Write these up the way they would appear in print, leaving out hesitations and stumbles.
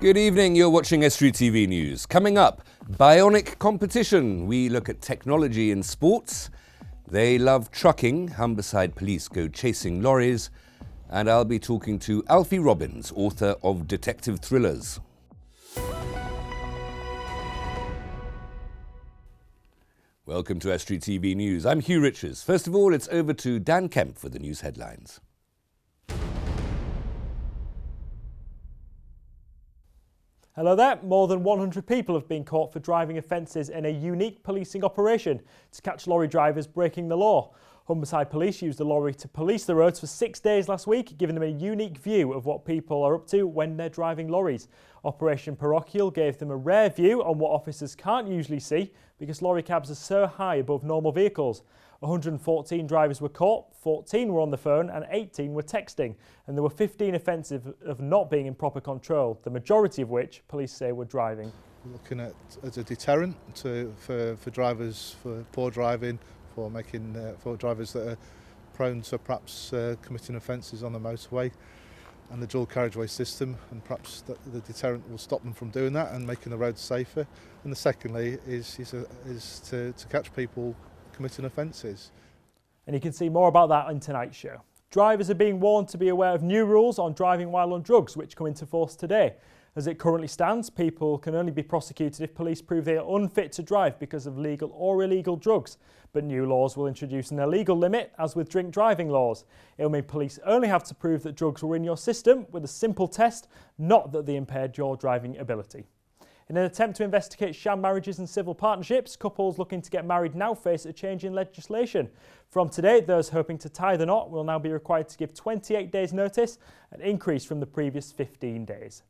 Good evening, you're watching Estuary TV News. Coming up, bionic competition. We look at technology in sports. They love trucking. Humberside police go chasing lorries. And I'll be talking to Alfie Robbins, author of detective thrillers. Welcome to Estuary TV News. I'm Hugh Richards. First of all, it's over to Dan Kemp for the news headlines. Hello there. More than 100 people have been caught for driving offences in a unique policing operation to catch lorry drivers breaking the law. Humberside Police used the lorry to police the roads for 6 days last week, giving them a unique view of what people are up to when they're driving lorries. Operation Parochial gave them a rare view on what officers can't usually see because lorry cabs are so high above normal vehicles. 114 drivers were caught, 14 were on the phone and 18 were texting, and there were 15 offences of not being in proper control, the majority of which police say were driving. We're looking at as a deterrent for drivers, for poor driving, for drivers that are prone to perhaps committing offences on the motorway, and the dual carriageway system, and perhaps the deterrent will stop them from doing that and making the roads safer. And the secondly is to catch people committing offences. And you can see more about that in tonight's show. Drivers are being warned to be aware of new rules on driving while on drugs, which come into force today. As it currently stands, people can only be prosecuted if police prove they are unfit to drive because of legal or illegal drugs. But new laws will introduce an illegal limit, as with drink driving laws. It'll mean police only have to prove that drugs were in your system with a simple test, not that they impaired your driving ability. In an attempt to investigate sham marriages and civil partnerships, couples looking to get married now face a change in legislation. From today, those hoping to tie the knot will now be required to give 28 days notice, an increase from the previous 15 days.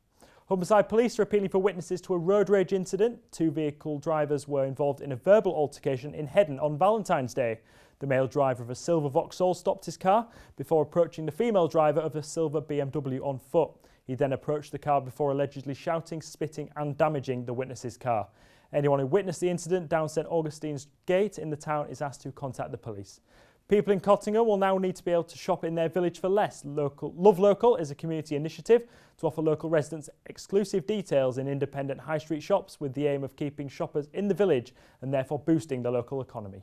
Humberside Police are appealing for witnesses to a road rage incident. 2 vehicle drivers were involved in a verbal altercation in Heddon on Valentine's Day. The male driver of a silver Vauxhall stopped his car before approaching the female driver of a silver BMW on foot. He then approached the car before allegedly shouting, spitting and damaging the witness's car. Anyone who witnessed the incident down St Augustine's Gate in the town is asked to contact the police. People in Cottingham will now need to be able to shop in their village for less. Love Local is a community initiative to offer local residents exclusive details in independent high street shops with the aim of keeping shoppers in the village and therefore boosting the local economy.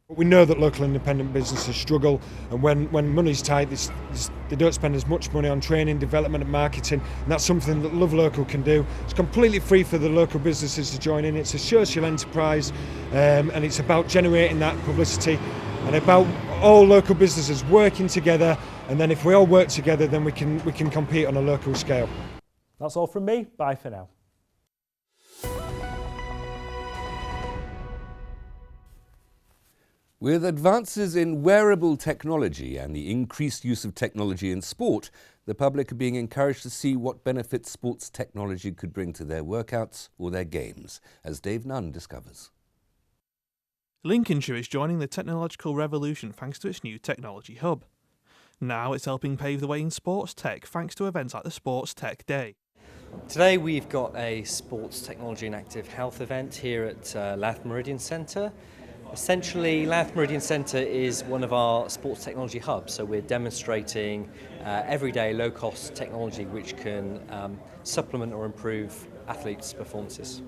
We know that local independent businesses struggle, and when money's tight, they don't spend as much money on training, development and marketing, and that's something that Love Local can do. It's completely free for the local businesses to join in. It's a social enterprise, and it's about generating that publicity and about all local businesses working together, and then if we all work together, then we can compete on a local scale. That's all from me. Bye for now. With advances in wearable technology and the increased use of technology in sport, the public are being encouraged to see what benefits sports technology could bring to their workouts or their games, as Dave Nunn discovers. Lincolnshire is joining the technological revolution thanks to its new technology hub. Now it's helping pave the way in sports tech thanks to events like the Sports Tech Day. Today we've got a sports technology and active health event here at Louth Meridian Centre. Essentially, Louth Meridian Centre is one of our sports technology hubs, so we're demonstrating everyday low-cost technology which can supplement or improve athletes' performances.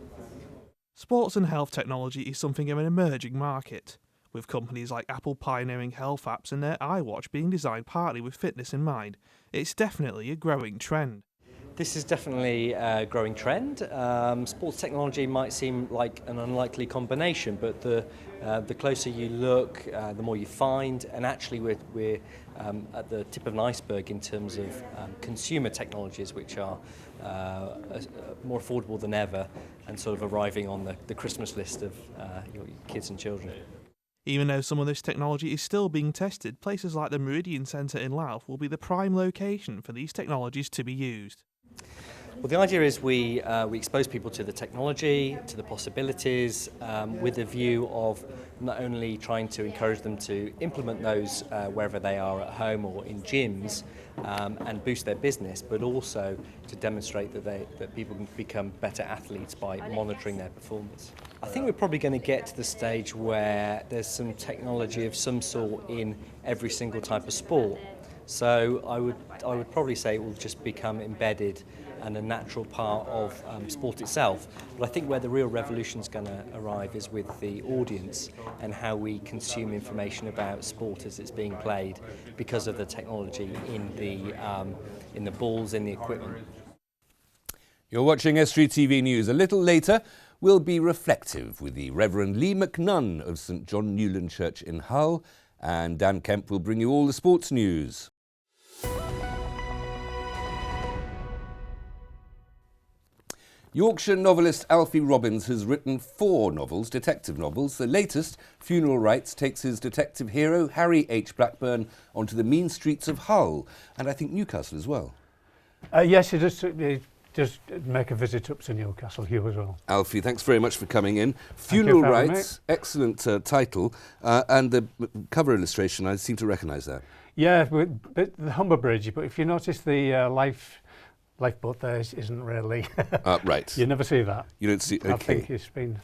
Sports and health technology is something of an emerging market, with companies like Apple pioneering health apps and their iWatch being designed partly with fitness in mind. It's definitely a growing trend. This is definitely a growing trend. Sports technology might seem like an unlikely combination, but the closer you look, the more you find, and actually we're at the tip of an iceberg in terms of consumer technologies, which are more affordable than ever and sort of arriving on the Christmas list of your kids and children. Even though some of this technology is still being tested, places like the Meridian Centre in Louth will be the prime location for these technologies to be used. Well, the idea is we expose people to the technology, to the possibilities, with a view of not only trying to encourage them to implement those wherever they are at home or in gyms and boost their business, but also to demonstrate that people can become better athletes by monitoring their performance. I think we're probably going to get to the stage where there's some technology of some sort in every single type of sport. So I would probably say it will just become embedded and a natural part of sport itself. But I think where the real revolution is going to arrive is with the audience and how we consume information about sport as it's being played because of the technology in the balls, in the equipment. You're watching Estuary TV News. A little later, we'll be reflective with the Reverend Lee McNunn of St John Newland Church in Hull, and Dan Kemp will bring you all the sports news. Yorkshire novelist Alfie Robbins has written 4 novels, detective novels. The latest, Funeral Rites, takes his detective hero, Harry H. Blackburn, onto the mean streets of Hull, and I think Newcastle as well. Yes, it just make a visit up to Newcastle, Hugh, as well. Alfie, thanks very much for coming in. Funeral Rites, excellent title, and the cover illustration, I seem to recognise that. Yeah, but the Humber Bridge, but if you notice the lifeboat there isn't really... right. You never see that. You don't see, okay. I think it's been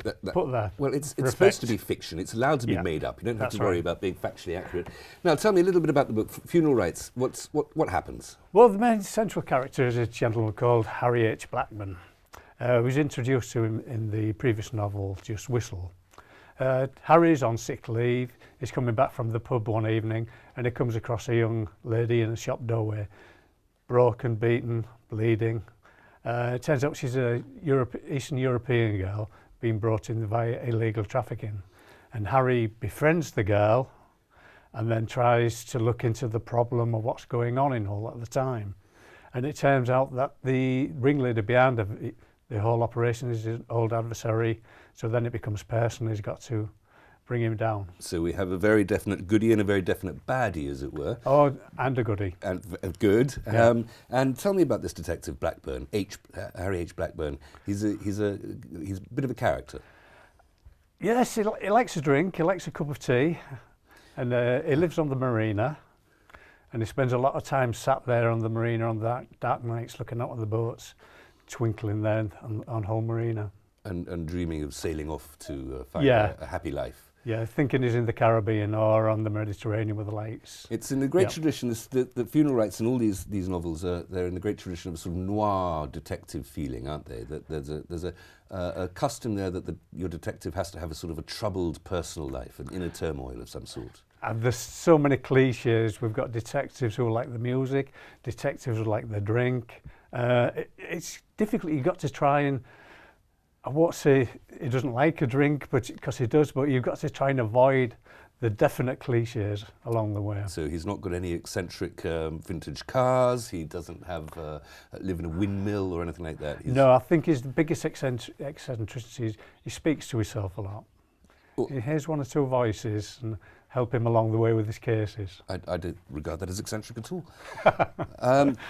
put there. Well, it's supposed to be fiction. It's allowed to be made up. You don't have to worry about being factually accurate. Now, tell me a little bit about the book, Funeral Rites. What happens? Well, the main central character is a gentleman called Harry H. Blackburn. He was introduced to him in the previous novel, Just Whistle. Harry's on sick leave. He's coming back from the pub one evening and he comes across a young lady in a shop doorway, broken, beaten, bleeding. It turns out she's a Eastern European girl being brought in via illegal trafficking. And Harry befriends the girl and then tries to look into the problem of what's going on in Hull at the time. And it turns out that the ringleader behind the whole operation is his old adversary, so then it becomes personal. He's got to bring him down. So we have a very definite goodie and a very definite baddie, as it were. Oh, and a goodie. And good. Yeah. And tell me about this detective Blackburn, Harry H. Blackburn. He's a bit of a character. Yes, he likes a drink. He likes a cup of tea, and he lives on the marina. And he spends a lot of time sat there on the marina on dark nights, looking out at the boats, twinkling there on Hull Marina. And dreaming of sailing off to find a happy life. Yeah, thinking he's in the Caribbean or on the Mediterranean with the lights. It's in the great tradition, the Funeral Rites and all these novels, they're in the great tradition of sort of noir detective feeling, aren't they? That there's a custom there that your detective has to have a sort of a troubled personal life, an inner turmoil of some sort. And there's so many cliches. We've got detectives who like the music, detectives who like the drink. It's difficult. You've got to try and... I won't say he doesn't like a drink, because he does, but you've got to try and avoid the definite cliches along the way. So he's not got any eccentric vintage cars, he doesn't have live in a windmill or anything like that? No, I think his biggest eccentricity is he speaks to himself a lot. Well, he hears one or two voices and help him along the way with his cases. I don't regard that as eccentric at all.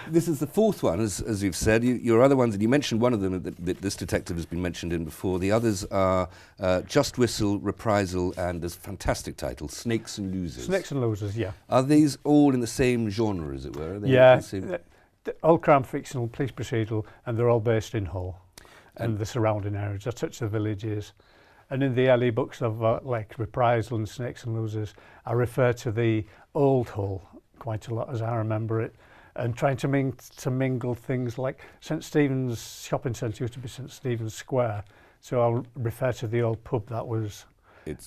This is the 4th one, as you've said. Your other ones, and you mentioned one of them that this detective has been mentioned in before. The others are Just Whistle, Reprisal, and this fantastic title, Snakes and Losers. Snakes and Losers, yeah. Are these all in the same genre, as it were? Are they yeah, all crime fictional, police procedural, and they're all based in Hull and the surrounding areas. I touch the villages. And in the early books of like Reprisal and Snakes and Losers, I refer to the old Hull quite a lot as I remember it, and trying to mingle things like St Stephen's shopping centre used to be St Stephen's Square, so I'll refer to the old pub that was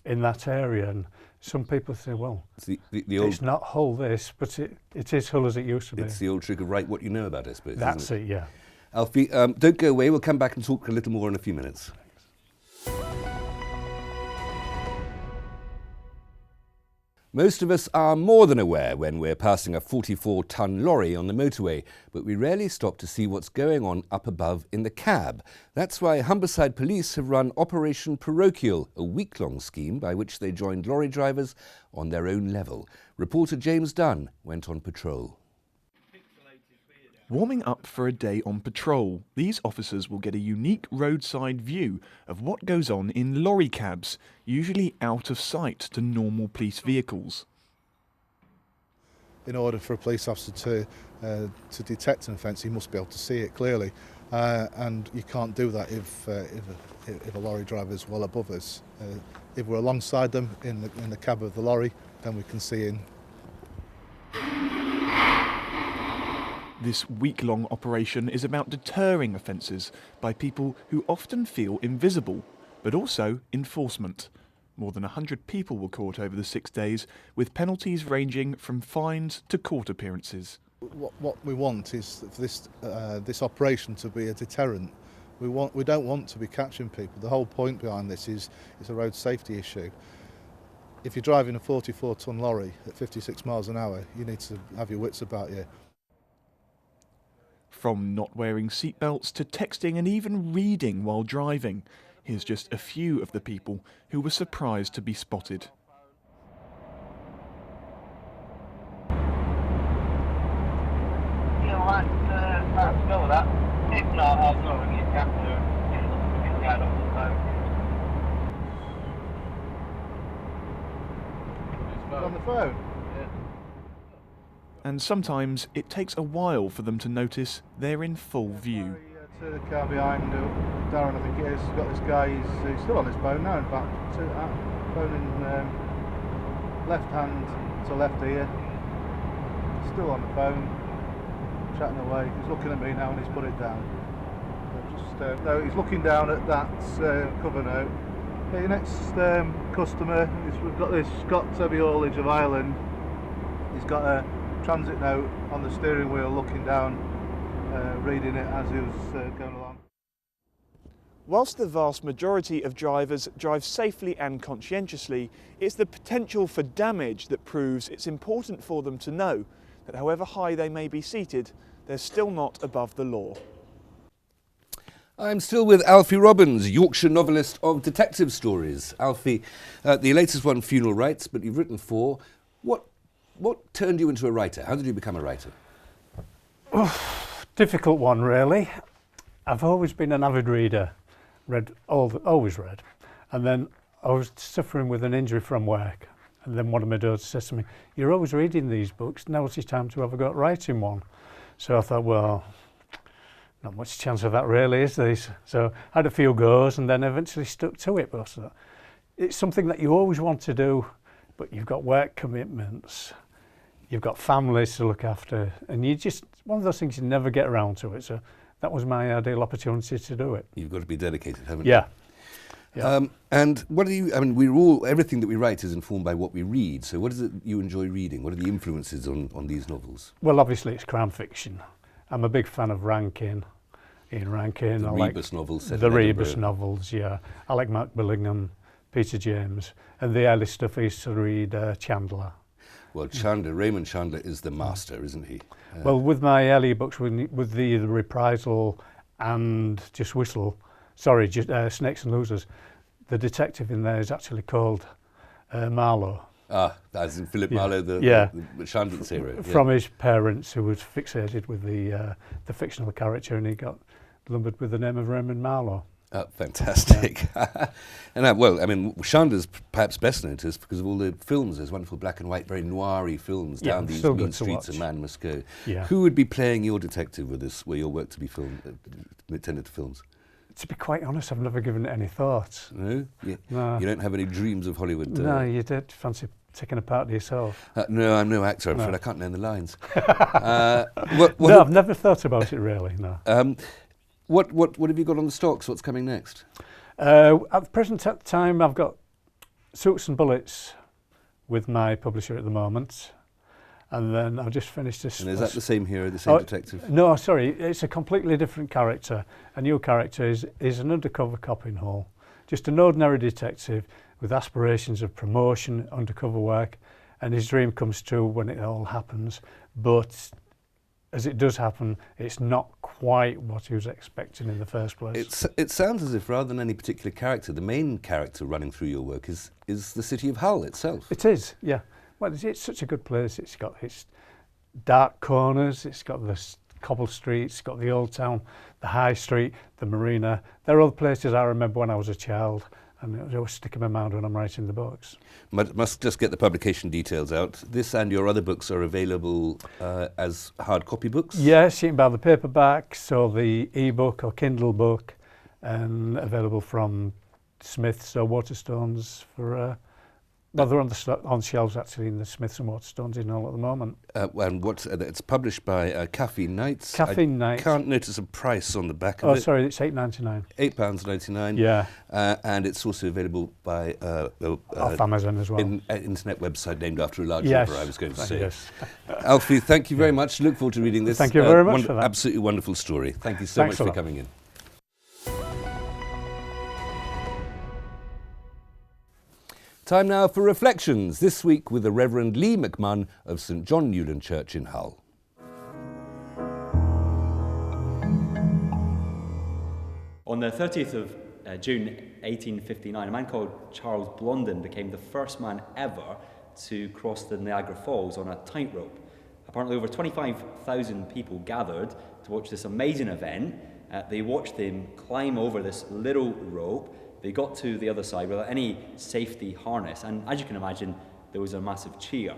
in that area. And some people say, well, it's not Hull this, but it is Hull as it used to be. It's the old trick of write what you know about it, I suppose. That's it, yeah. Alfie, don't go away. We'll come back and talk a little more in a few minutes. Most of us are more than aware when we're passing a 44-ton lorry on the motorway, but we rarely stop to see what's going on up above in the cab. That's why Humberside Police have run Operation Parochial, a week-long scheme by which they joined lorry drivers on their own level. Reporter James Dunn went on patrol. Warming up for a day on patrol, these officers will get a unique roadside view of what goes on in lorry cabs, usually out of sight to normal police vehicles. In order for a police officer to detect an offence, he must be able to see it clearly, and you can't do that if a lorry driver is well above us. If we're alongside them in the cab of the lorry, then we can see in. This week-long operation is about deterring offences by people who often feel invisible, but also enforcement. More than 100 people were caught over the 6 days, with penalties ranging from fines to court appearances. What we want is for this operation to be a deterrent. We don't want to be catching people. The whole point behind this is it's a road safety issue. If you're driving a 44-ton lorry at 56 miles an hour, you need to have your wits about you. From not wearing seatbelts to texting and even reading while driving, here's just a few of the people who were surprised to be spotted. Perhaps go with that. If not, I'll go and get down to get the guy off the phone. It's on the phone. And sometimes it takes a while for them to notice they're in full view. To the car behind, Darren I think it is, he's got this guy, he's still on his phone now in fact, phone in left hand to left ear, still on the phone, chatting away. He's looking at me now and he's put it down. No, he's looking down at that cover note. Okay, your next customer, we've got this Scott Heavy Haulage of Ireland. He's got a transit note on the steering wheel, looking down, reading it as he was going along. Whilst the vast majority of drivers drive safely and conscientiously, it's the potential for damage that proves it's important for them to know that however high they may be seated, they're still not above the law. I'm still with Alfie Robbins, Yorkshire novelist of detective stories. Alfie, the latest one, Funeral Rites, but you've written 4. What turned you into a writer? How did you become a writer? Difficult one, really. I've always been an avid reader, always read. And then I was suffering with an injury from work. And then one of my daughters says to me, "You're always reading these books, now's your time to have a go at writing one." So I thought, well, not much chance of that really, is there? So I had a few goes and then eventually stuck to it. But it's something that you always want to do, but you've got work commitments, you've got families to look after, and you just, one of those things you never get around to it. So that was my ideal opportunity to do it. You've got to be dedicated, haven't you? Yeah. And what do you, I mean, everything that we write is informed by what we read. So what is it you enjoy reading? What are the influences on these novels? Well, obviously it's crime fiction. I'm a big fan of Rankin, Ian Rankin. The Rebus novels. The Rebus novels, yeah. I like Mark Billingham, Peter James, and the early stuff I used to read, Chandler. Well, Raymond Chandler is the master, isn't he? Well, with my earlier books, with the Reprisal and Just Whistle, Snakes and Losers, the detective in there is actually called Marlowe. Ah, as in Philip Marlowe, the Chandler's hero. From his parents, who was fixated with the fictional character, and he got lumbered with the name of Raymond Marlowe. Oh, fantastic. Yeah. And well, I mean, Chandler's perhaps best noticed because of all the films. There's wonderful black and white, very noir-y films down these mean streets a man must go. Yeah. Who would be playing your detective with this, were your work to be intended to films? To be quite honest, I've never given it any thought. No? No. You don't have any dreams of Hollywood? No, you did fancy taking a part of yourself? No, I'm no actor, I'm afraid. I can't learn the lines. No, I've never thought about it really, no. What have you got on the stocks? What's coming next? At the present time, I've got Suits and Bullets with my publisher at the moment. And then I've just finished this. And is that the same hero, the same detective? No, sorry, it's a completely different character. A new character is an undercover cop in Hull. Just an ordinary detective with aspirations of promotion, undercover work, and his dream comes true when it all happens. But as it does happen, it's not quite what he was expecting in the first place. It sounds as if rather than any particular character, the main character running through your work is the city of Hull itself. It is, yeah. Well, it's such a good place. It's got its dark corners, it's got the cobble streets, it's got the old town, the high street, the marina. They're all the places I remember when I was a child, and they always stick in my mind when I'm writing the books. Must just get the publication details out. This and your other books are available as hard copy books? Yes, you can buy the paperbacks or the e-book or Kindle book, and available from Smiths or Waterstones for Well, they're on shelves actually in the Smiths and Waterstones in Hull at the moment. And it's published by Caffeine Nights. Caffeine Nights. Can't notice a price on the back of Oh, it. sorry, it's £8.99. £8.99. Yeah. And it's also available by Off Amazon as well. an internet website named after a large Yes. river, I was going to say. Yes. Alfie, thank you very much. Look forward to reading this. Thank you very much for that. Absolutely wonderful story. Thank you so Thanks much a for lot. coming in. Time now for Reflections, this week with the Reverend Lee McMahon of St John Newland Church in Hull. On the 30th of June 1859, a man called Charles Blondin became the first man ever to cross the Niagara Falls on a tightrope. Apparently over 25,000 people gathered to watch this amazing event. They watched him climb over this little rope. They got to the other side without any safety harness, and as you can imagine, there was a massive cheer.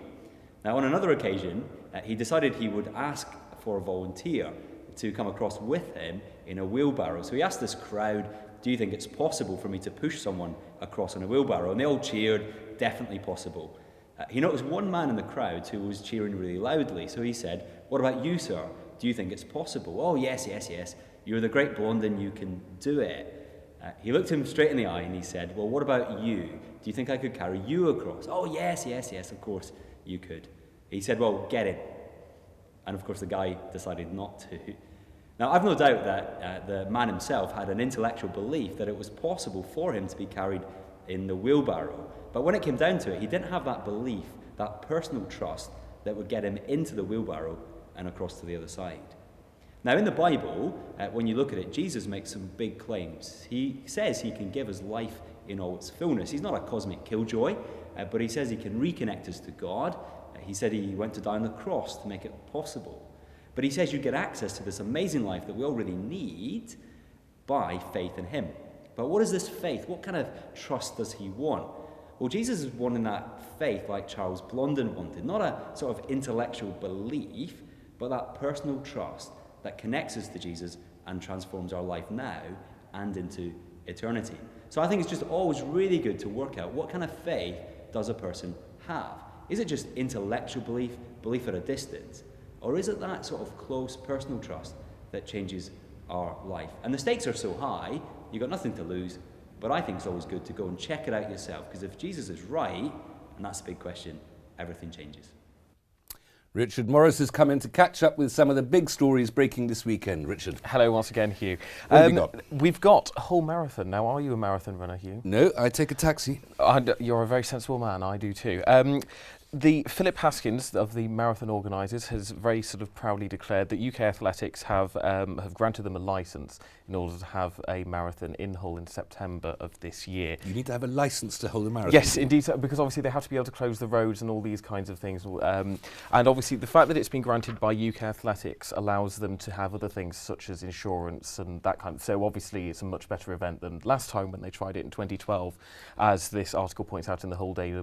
Now, on another occasion, he decided he would ask for a volunteer to come across with him in a wheelbarrow. So he asked this crowd, do you think it's possible for me to push someone across in a wheelbarrow? And they all cheered, definitely possible. He noticed one man in the crowd who was cheering really loudly, so he said, what about you, sir? Do you think it's possible? Oh, yes, yes, yes. You're the great Blondin, you can do it. He looked him straight in the eye and he said, well, what about you? Do you think I could carry you across? Oh, yes, yes, yes, of course you could. He said, well, get in. And of course the guy decided not to. Now, I've no doubt that the man himself had an intellectual belief that it was possible for him to be carried in the wheelbarrow. But when it came down to it, he didn't have that belief, that personal trust that would get him into the wheelbarrow and across to the other side. Now, in the Bible, when you look at it, Jesus makes some big claims. He says he can give us life in all its fullness. He's not a cosmic killjoy, but he says he can reconnect us to God. He said he went to die on the cross to make it possible. But he says you get access to this amazing life that we all really need by faith in him. But what is this faith? What kind of trust does he want? Well, Jesus is wanting that faith like Charles Blondin wanted. Not a sort of intellectual belief, but that personal trust that connects us to Jesus and transforms our life now and into eternity. So I think it's just always really good to work out what kind of faith does a person have. Is it just intellectual belief at a distance? Or is it that sort of close personal trust that changes our life? And the stakes are so high, you've got nothing to lose, but I think it's always good to go and check it out yourself, because if Jesus is right, and that's a big question, everything changes. Richard Morris has come in to catch up with some of the big stories breaking this weekend. Richard. Hello once again, Hugh. What have we got? We've got Hull Marathon. Now, are you a marathon runner, Hugh? No, I take a taxi. You're a very sensible man, I do too. The Philip Haskins of the marathon organisers has very sort of proudly declared that UK Athletics have granted them a licence in order to have a marathon in Hull in September of this year. You need to have a licence to hold a marathon? Yes, indeed, because obviously they have to be able to close the roads and all these kinds of things. And obviously the fact that it's been granted by UK Athletics allows them to have other things such as insurance and that kind of... So obviously it's a much better event than last time when they tried it in 2012, as this article points out in the Hull Daily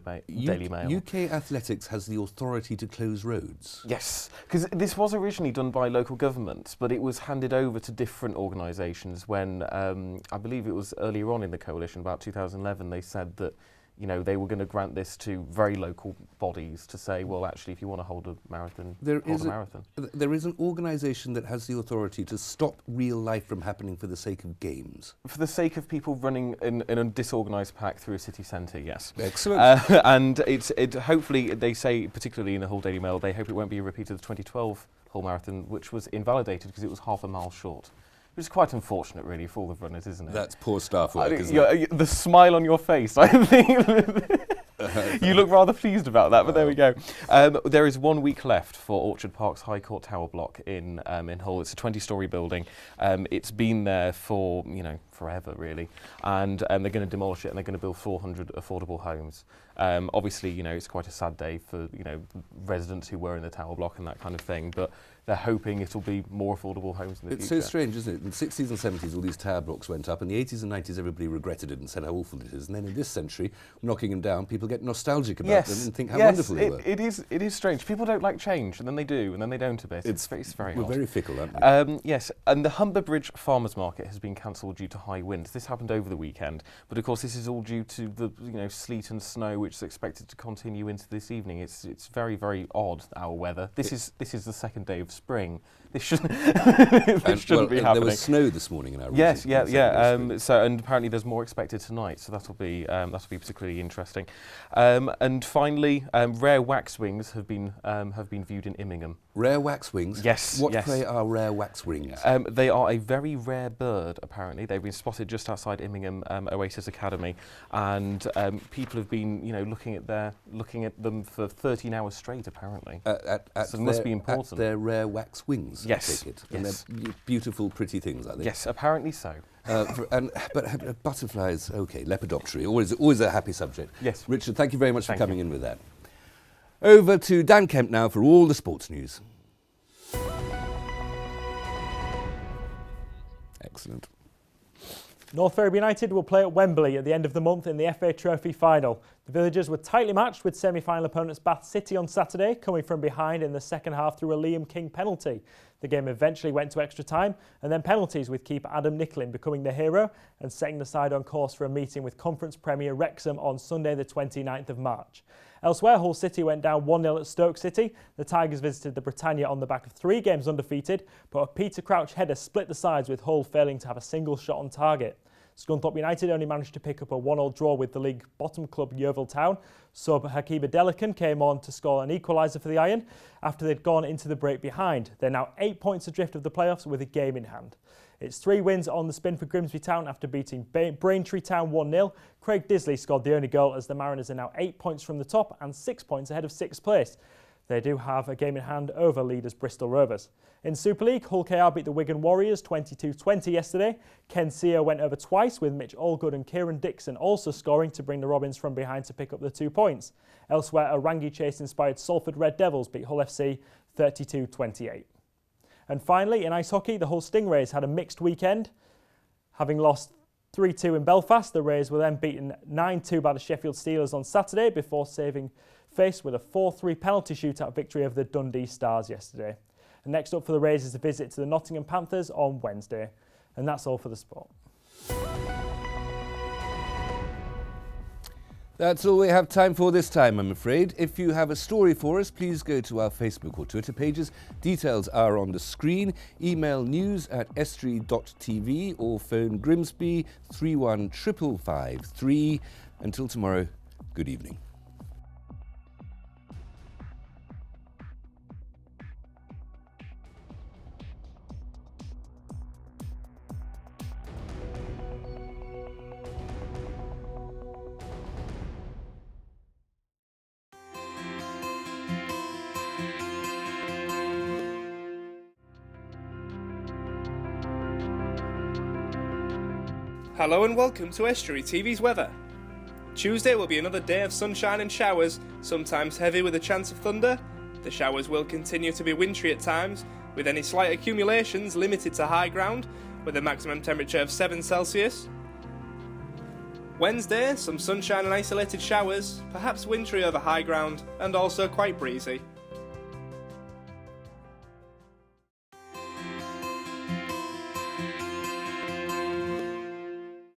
Mail. UK Athletics has the authority to close roads? Yes, because this was originally done by local governments, but it was handed over to different organisations when, I believe it was earlier on in the coalition, about 2011, they said that, you know, they were going to grant this to very local bodies to say, well, actually, if you want to hold a marathon, hold a marathon. There is an organisation that has the authority to stop real life from happening for the sake of games. For the sake of people running in a disorganised pack through a city centre, yes. Excellent. And it hopefully, they say, particularly in the Hull Daily Mail, they hope it won't be a repeat of the 2012 Hull Marathon, which was invalidated because it was half a mile short. Which is quite unfortunate, really, for all the runners, isn't it? That's poor staff work, isn't it? The smile on your face, I think. You look rather pleased about that, but there we go. There is 1 week left for Orchard Park's High Court Tower block in Hull. It's a 20-storey building. It's been there for, forever, really. And they're going to demolish it and they're going to build 400 affordable homes. Obviously, it's quite a sad day for, residents who were in the tower block and that kind of thing. But they're hoping it'll be more affordable homes in the future. It's so strange, isn't it? In the 60s and 70s, all these tower blocks went up. In the 80s and 90s, everybody regretted it and said how awful it is. And then in this century, knocking them down, people get nostalgic about them and think how wonderful they were. It is strange. People don't like change, and then they do, and then they don't a bit. It's very We're odd. very fickle, aren't we? Yes, and the Humber Bridge Farmers Market has been cancelled due to high winds. This happened over the weekend, but of course this is all due to the sleet and snow, which is expected to continue into this evening. It's very, very odd, our weather. This is the second day of spring. This shouldn't be happening. There was snow this morning in our region. Yes. And apparently there's more expected tonight, so that'll be particularly interesting. And finally, rare waxwings have been viewed in Immingham. Rare waxwings? Yes. What prey are rare waxwings? They are a very rare bird. Apparently, they've been spotted just outside Immingham Oasis Academy, and people have been looking at them for 13 hours straight. Apparently, so it must be important. At their rare waxwings. Yes. I take it. And they're beautiful, pretty things, are they? Yes, apparently so. But butterflies, okay, Lepidoptera, always a happy subject. Yes. Richard, thank you very much for coming in with that. Over to Dan Kemp now for all the sports news. Excellent. North Ferriby United will play at Wembley at the end of the month in the FA Trophy final. The Villagers were tightly matched with semi-final opponents Bath City on Saturday, coming from behind in the second half through a Liam King penalty. The game eventually went to extra time and then penalties, with keeper Adam Nicklin becoming the hero and setting the side on course for a meeting with Conference Premier Wrexham on Sunday the 29th of March. Elsewhere, Hull City went down 1-0 at Stoke City. The Tigers visited the Britannia on the back of 3 games undefeated, but a Peter Crouch header split the sides, with Hull failing to have a single shot on target. Scunthorpe United only managed to pick up a 1-1 draw with the league bottom club Yeovil Town. Sub Hakiba Delican came on to score an equaliser for the Iron after they'd gone into the break behind. They're now 8 points adrift of the playoffs with a game in hand. It's 3 wins on the spin for Grimsby Town after beating Braintree Town 1-0. Craig Disley scored the only goal, as the Mariners are now 8 points from the top and 6 points ahead of 6th place. They do have a game in hand over leaders Bristol Rovers. In Super League, Hull KR beat the Wigan Warriors 22-20 yesterday. Ken Sear went over twice, with Mitch Allgood and Kieran Dixon also scoring to bring the Robins from behind to pick up the 2 points. Elsewhere, a Rangi Chase-inspired Salford Red Devils beat Hull FC 32-28. And finally, in ice hockey, the Hull Stingrays had a mixed weekend. Having lost 3-2 in Belfast, the Rays were then beaten 9-2 by the Sheffield Steelers on Saturday before saving face with a 4-3 penalty shootout victory over the Dundee Stars yesterday. And next up for the Rays is a visit to the Nottingham Panthers on Wednesday. And that's all for the sport. That's all we have time for this time, I'm afraid. If you have a story for us, please go to our Facebook or Twitter pages. Details are on the screen. Email news@estuary.tv or phone Grimsby 31553. Until tomorrow, good evening. Hello and welcome to Estuary TV's weather. Tuesday will be another day of sunshine and showers, sometimes heavy with a chance of thunder. The showers will continue to be wintry at times, with any slight accumulations limited to high ground, with a maximum temperature of 7 Celsius. Wednesday, some sunshine and isolated showers, perhaps wintry over high ground, and also quite breezy.